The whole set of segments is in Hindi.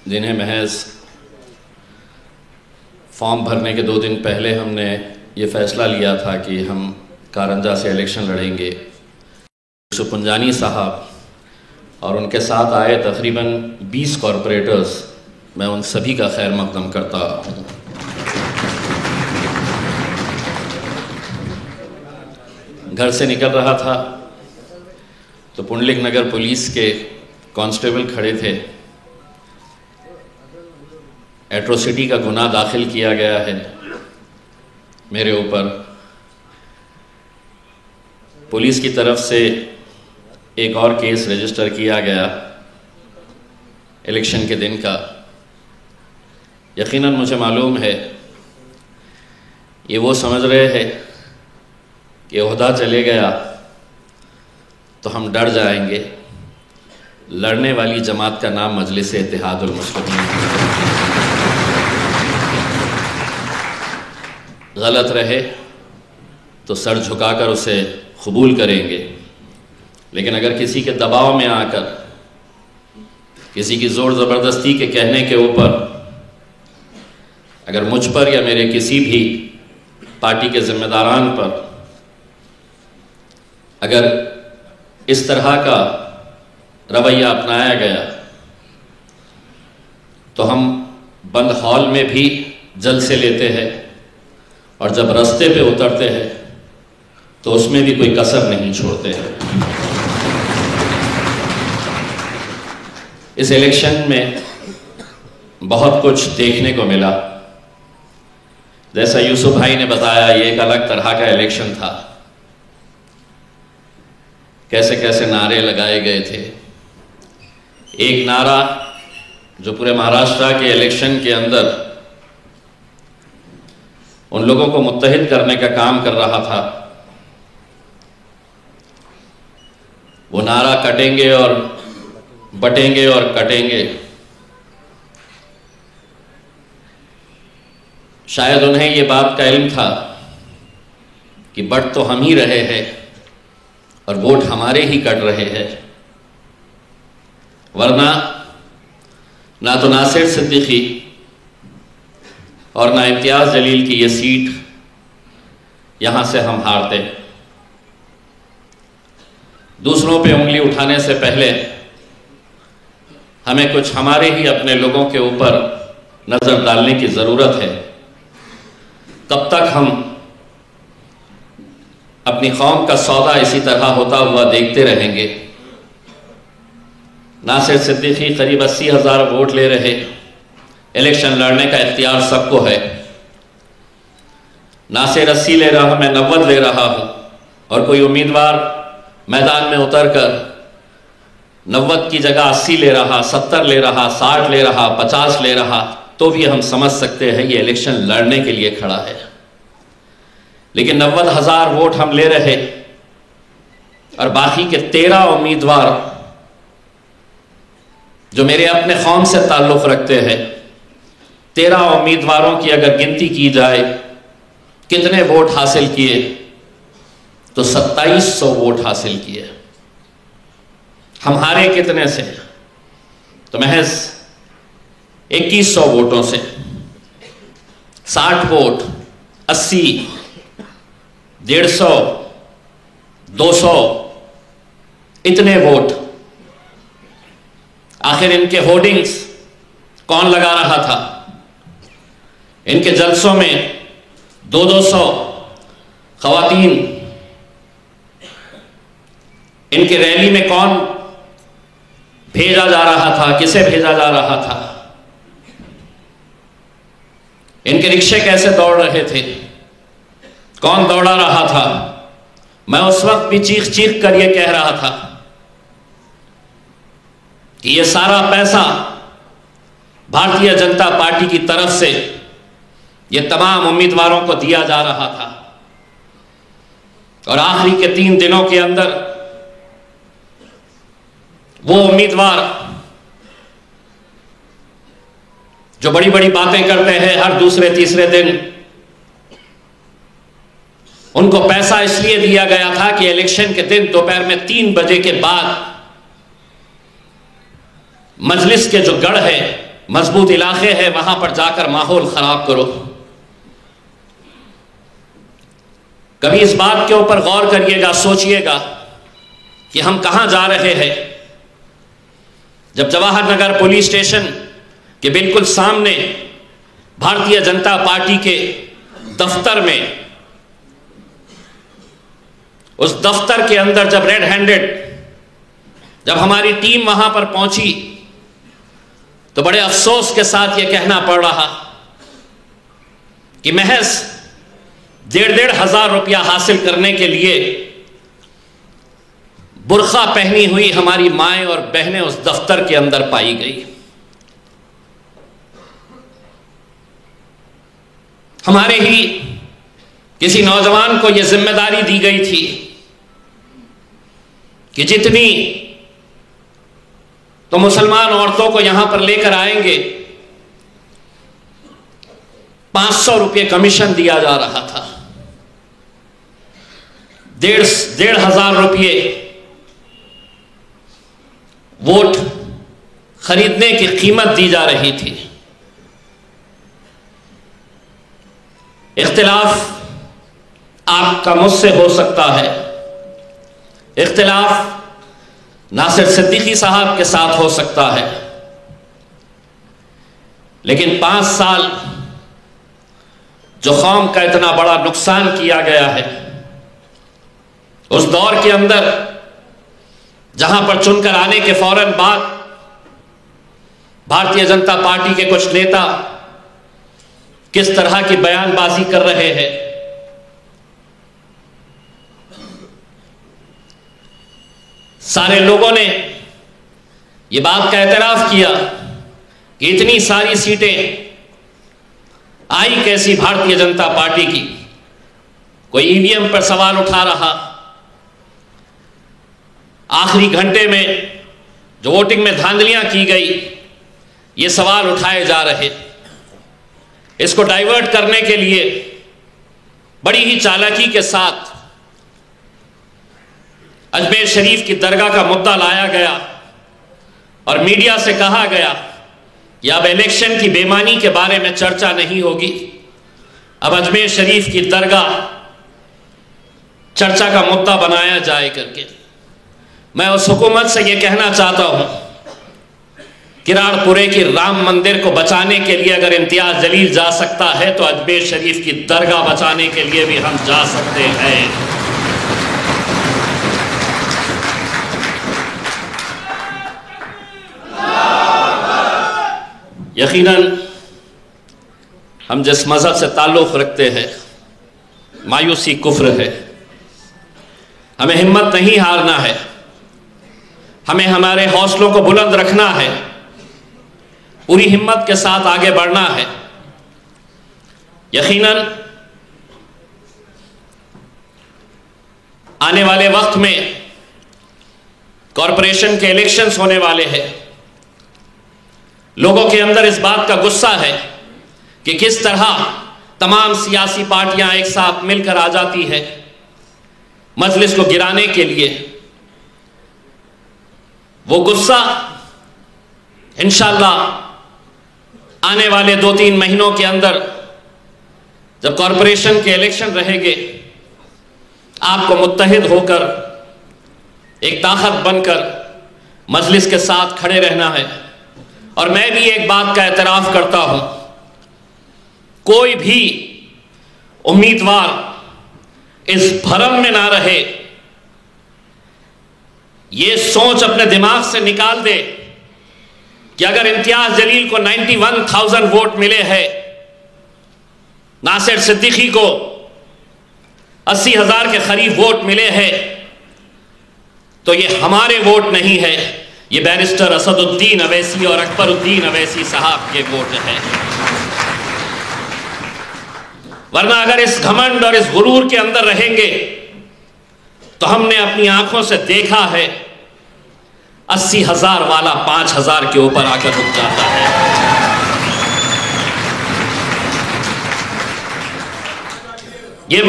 जिन्हें महज फॉर्म भरने के 2 दिन पहले हमने ये फ़ैसला लिया था कि हम कारंजा से इलेक्शन लड़ेंगे, यूसुफ पुंजानी साहब और उनके साथ आए तकरीबन 20 कॉरपोरेटर्स, मैं उन सभी का खैर मकदम करता हूँ। घर से निकल रहा था तो पुंडलिक नगर पुलिस के कांस्टेबल खड़े थे। एट्रोसिटी का गुनाह दाखिल किया गया है मेरे ऊपर। पुलिस की तरफ से एक और केस रजिस्टर किया गया इलेक्शन के दिन का। यकीनन मुझे मालूम है ये वो समझ रहे हैं कि ओहदा चले गया तो हम डर जाएंगे। लड़ने वाली जमात का नाम मजलिस इत्तेहादुल मुस्लिमीन। गलत रहे तो सर झुकाकर उसे कबूल करेंगे, लेकिन अगर किसी के दबाव में आकर, किसी की ज़ोर ज़बरदस्ती के कहने के ऊपर अगर मुझ पर या मेरे किसी भी पार्टी के जिम्मेदारान पर अगर इस तरह का रवैया अपनाया गया तो हम बंद हॉल में भी जल से लेते हैं और जब रास्ते पे उतरते हैं तो उसमें भी कोई कसर नहीं छोड़ते हैं। इस इलेक्शन में बहुत कुछ देखने को मिला। जैसा यूसुफ भाई ने बताया, ये एक अलग तरह का इलेक्शन था। कैसे कैसे नारे लगाए गए थे। एक नारा जो पूरे महाराष्ट्र के इलेक्शन के अंदर उन लोगों को मुत्तहिद करने का काम कर रहा था, वो नारा कटेंगे और बटेंगे और कटेंगे। शायद उन्हें ये बात का इल्म था कि बट तो हम ही रहे हैं और वोट हमारे ही कट रहे हैं, वरना ना तो नासिर सिद्दीकी और ना इम्तियाज़ जलील की ये सीट यहां से हम हारते। दूसरों पे उंगली उठाने से पहले हमें कुछ हमारे ही अपने लोगों के ऊपर नजर डालने की जरूरत है। तब तक हम अपनी कौम का सौदा इसी तरह होता हुआ देखते रहेंगे। नासिर सिद्दीकी करीब 80,000 वोट ले रहे। इलेक्शन लड़ने का इख्तियार सबको है। नासिर 80 ले रहा, मैं 90 ले रहा हूं, और कोई उम्मीदवार मैदान में उतरकर 90 की जगह 80 ले रहा, 70 ले रहा, 60 ले रहा, 50 ले रहा, तो भी हम समझ सकते हैं ये इलेक्शन लड़ने के लिए खड़ा है। लेकिन 90,000 वोट हम ले रहे और बाकी के 13 उम्मीदवार जो मेरे अपने कौम से ताल्लुक रखते हैं, 13 उम्मीदवारों की अगर गिनती की जाए कितने वोट हासिल किए तो 2700 वोट हासिल किए। हम हारे कितने से? तो महज 2100 वोटों से। 60 वोट, 80, 150, 200, इतने वोट। आखिर इनके होर्डिंग्स कौन लगा रहा था? इनके जलसों में 200 खवातीन, इनके रैली में कौन भेजा जा रहा था, किसे भेजा जा रहा था? इनके रिक्शे कैसे दौड़ रहे थे, कौन दौड़ा रहा था? मैं उस वक्त भी चीख चीख कर यह कह रहा था कि यह सारा पैसा भारतीय जनता पार्टी की तरफ से यह तमाम उम्मीदवारों को दिया जा रहा था, और आखिरी के 3 दिनों के अंदर वो उम्मीदवार जो बड़ी बड़ी बातें करते हैं हर दूसरे तीसरे दिन, उनको पैसा इसलिए दिया गया था कि इलेक्शन के दिन दोपहर में 3 बजे के बाद मजलिस के जो गढ़ है, मजबूत इलाके हैं, वहां पर जाकर माहौल खराब करो। कभी इस बात के ऊपर गौर करिएगा, सोचिएगा कि हम कहां जा रहे हैं। जब जवाहर नगर पुलिस स्टेशन के बिल्कुल सामने भारतीय जनता पार्टी के दफ्तर में, उस दफ्तर के अंदर जब रेड हैंडेड जब हमारी टीम वहां पर पहुंची तो बड़े अफसोस के साथ यह कहना पड़ रहा कि महज 1,500 रुपया हासिल करने के लिए बुर्खा पहनी हुई हमारी माएं और बहनें उस दफ्तर के अंदर पाई गई। हमारे ही किसी नौजवान को यह जिम्मेदारी दी गई थी कि जितनी तो मुसलमान औरतों को यहां पर लेकर आएंगे, 500 रुपये कमीशन दिया जा रहा था। 1,500 रुपये वोट खरीदने की कीमत दी जा रही थी। इख्तिलाफ आपका मुझसे हो सकता है, इख्तिलाफ नासिर सिद्दीकी साहब के साथ हो सकता है, लेकिन 5 साल जो कौम का इतना बड़ा नुकसान किया गया है, उस दौर के अंदर जहां पर चुनकर आने के फौरन बाद भारतीय जनता पार्टी के कुछ नेता किस तरह की बयानबाजी कर रहे हैं। सारे लोगों ने यह बात का एतराफ किया कि इतनी सारी सीटें आई कैसी भारतीय जनता पार्टी की। कोई ईवीएम पर सवाल उठा रहा, आखिरी घंटे में जो वोटिंग में धांधलियां की गई, ये सवाल उठाए जा रहे। इसको डाइवर्ट करने के लिए बड़ी ही चालाकी के साथ अजमेर शरीफ की दरगाह का मुद्दा लाया गया और मीडिया से कहा गया कि अब इलेक्शन की बेईमानी के बारे में चर्चा नहीं होगी, अब अजमेर शरीफ की दरगाह चर्चा का मुद्दा बनाया जाए करके। मैं उस हुकूमत से यह कहना चाहता हूं, किराड़पुरे की राम मंदिर को बचाने के लिए अगर इम्तियाज जलील जा सकता है तो अजमेर शरीफ की दरगाह बचाने के लिए भी हम जा सकते हैं। यकीनन हम जिस मजहब से ताल्लुक़ रखते हैं, मायूसी कुफ्र है। हमें हिम्मत नहीं हारना है, हमें हमारे हौसलों को बुलंद रखना है, पूरी हिम्मत के साथ आगे बढ़ना है। यकीनन आने वाले वक्त में कॉरपोरेशन के इलेक्शंस होने वाले हैं। लोगों के अंदर इस बात का गुस्सा है कि किस तरह तमाम सियासी पार्टियां एक साथ मिलकर आ जाती है मजलिस को गिराने के लिए। वो गुस्सा इंशाअल्लाह आने वाले 2-3 महीनों के अंदर जब कॉरपोरेशन के इलेक्शन रहेंगे, आपको मुत्तहिद होकर एक ताकत बनकर मजलिस के साथ खड़े रहना है। और मैं भी एक बात का एतराफ़ करता हूं, कोई भी उम्मीदवार इस भरम में ना रहे, ये सोच अपने दिमाग से निकाल दे कि अगर इम्तियाज जलील को 91,000 वोट मिले हैं, नासिर सिद्दीकी को 80,000 के करीब वोट मिले हैं, तो ये हमारे वोट नहीं है, ये बैरिस्टर असदुद्दीन अवैसी और अकबरुद्दीन अवैसी साहब के वोट हैं। वरना अगर इस घमंड और इस गुरूर के अंदर रहेंगे तो हमने अपनी आंखों से देखा है 80,000 वाला 5,000 के ऊपर आकर रुक जाता है। ये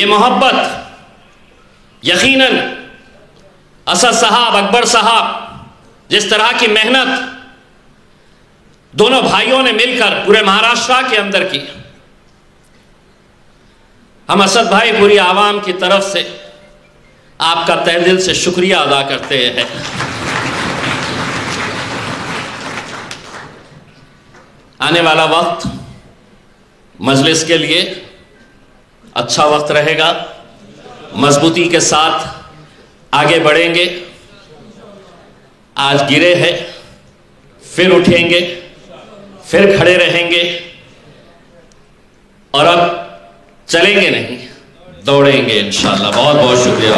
मोहब्बत यकीनन असद साहब, अकबर साहब जिस तरह की मेहनत दोनों भाइयों ने मिलकर पूरे महाराष्ट्र के अंदर की, हम असद भाई पूरी आवाम की तरफ से आपका तहे दिल से शुक्रिया अदा करते हैं। आने वाला वक्त मजलिस के लिए अच्छा वक्त रहेगा, मजबूती के साथ आगे बढ़ेंगे। आज गिरे हैं, फिर उठेंगे, फिर खड़े रहेंगे और अब चलेंगे नहीं, दौड़ेंगे इंशाअल्लाह। बहुत बहुत शुक्रिया।